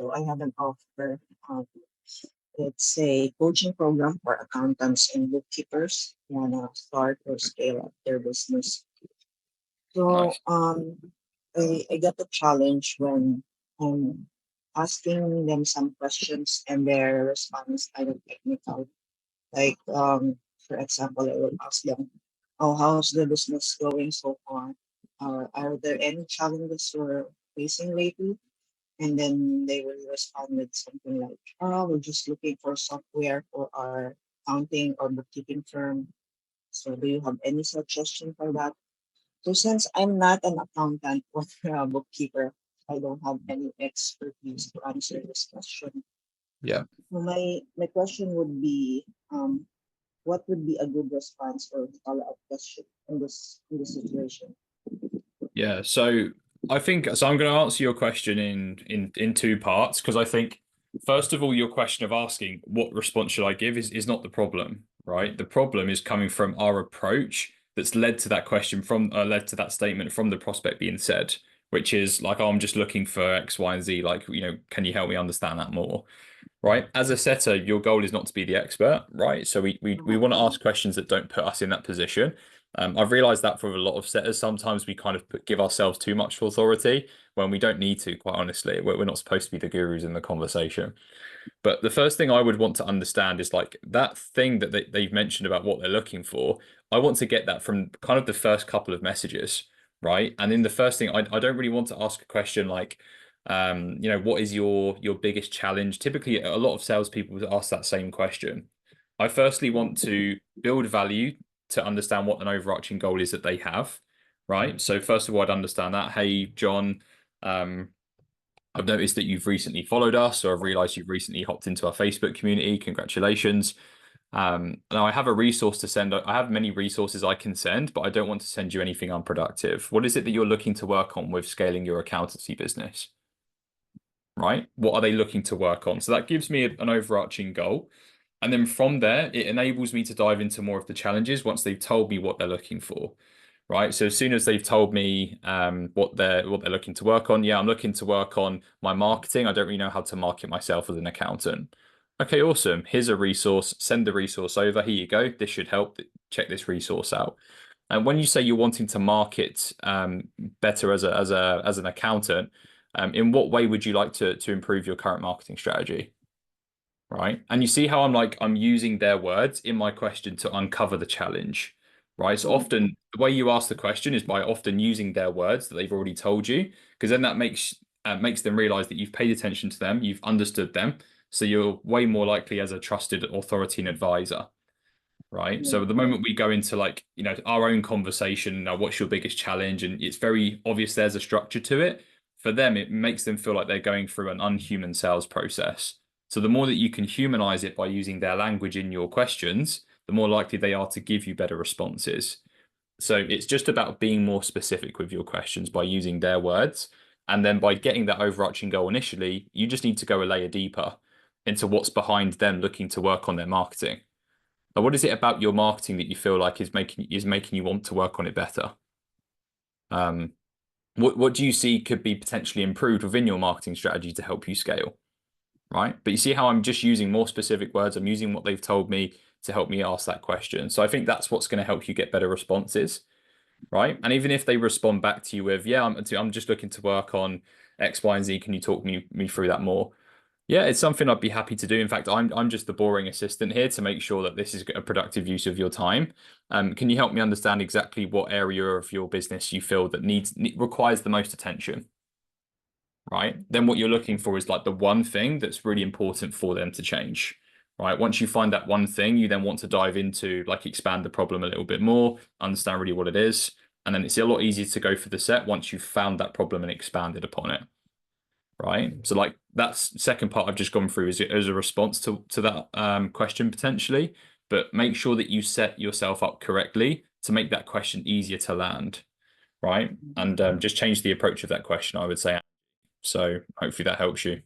So I have an offer. Um, it's a coaching program for accountants and bookkeepers who wanna start or scale up their business. So Nice. I got the challenge when I'm asking them some questions and their response kind of technical. Like for example, I will ask them, "Oh, how's the business going so far? Are there any challenges you're facing lately?" And then they will respond with something like, "Oh, we're just looking for software for our accounting or bookkeeping firm. So do you have any suggestion for that?" So since I'm not an accountant or a bookkeeper, I don't have any expertise to answer this question. Yeah. So my question would be, what would be a good response or follow-up question in this situation? Yeah. So I think so. I'm going to answer your question in two parts because I think first of all, your question of asking what response should I give is not the problem, right? The problem is coming from our approach that's led to that question from led to that statement from the prospect being said, which is like, oh, I'm just looking for X, Y, and Z. Like, can you help me understand that more? Right? As a setter, your goal is not to be the expert, right? So we want to ask questions that don't put us in that position. I've realized that for a lot of setters, sometimes we kind of give ourselves too much authority when we don't need to, quite honestly. We're not supposed to be the gurus in the conversation. But the first thing I would want to understand is like that thing that they've mentioned about what they're looking for. I want to get that from kind of the first couple of messages, right? And in the first thing, I don't really want to ask a question like, what is your biggest challenge? Typically, a lot of salespeople would ask that same question. I firstly want to build value to understand what an overarching goal is that they have, right? So first of all, I'd understand that. Hey, John, I've noticed that you've recently followed us, or I've realized you've recently hopped into our Facebook community. Congratulations. Now I have a resource to send. I have many resources I can send, but I don't want to send you anything unproductive. What is it that you're looking to work on with scaling your accountancy business? Right? What are they looking to work on? So that gives me an overarching goal. And then from there, it enables me to dive into more of the challenges once they've told me what they're looking for. Right. So as soon as they've told me what they're looking to work on, yeah, I'm looking to work on my marketing. I don't really know how to market myself as an accountant. Okay, awesome. Here's a resource. Send the resource over. Here you go. This should help. Check this resource out. And when you say you're wanting to market better as an accountant, in what way would you like to improve your current marketing strategy? Right. And you see how I'm using their words in my question to uncover the challenge. Right. So often the way you ask the question is by often using their words that they've already told you, because then that makes them realize that you've paid attention to them, you've understood them. So you're way more likely as a trusted authority and advisor. Right. Yeah. So the moment we go into our own conversation, now what's your biggest challenge? And it's very obvious there's a structure to it. For them, it makes them feel like they're going through an unhuman sales process. So the more that you can humanize it by using their language in your questions, the more likely they are to give you better responses. So it's just about being more specific with your questions by using their words. And then by getting that overarching goal initially, you just need to go a layer deeper into what's behind them looking to work on their marketing. Now, what is it about your marketing that you feel like is making you want to work on it better? Um, what do you see could be potentially improved within your marketing strategy to help you scale? Right. But you see how I'm just using more specific words. I'm using what they've told me to help me ask that question. So I think that's what's going to help you get better responses. Right. And even if they respond back to you with, yeah, I'm just looking to work on X, Y, and Z. Can you talk me through that more? Yeah, it's something I'd be happy to do. In fact, I'm just the boring assistant here to make sure that this is a productive use of your time. Can you help me understand exactly what area of your business you feel that requires the most attention? Right? Then what you're looking for is like the one thing that's really important for them to change. Right? Once you find that one thing, you then want to dive into expand the problem a little bit more, understand really what it is, and then it's a lot easier to go for the set once you've found that problem and expanded upon it. Right. So that's second part I've just gone through is as a response to that question potentially, but make sure that you set yourself up correctly to make that question easier to land. Right. And just change the approach of that question, I would say. So hopefully that helps you.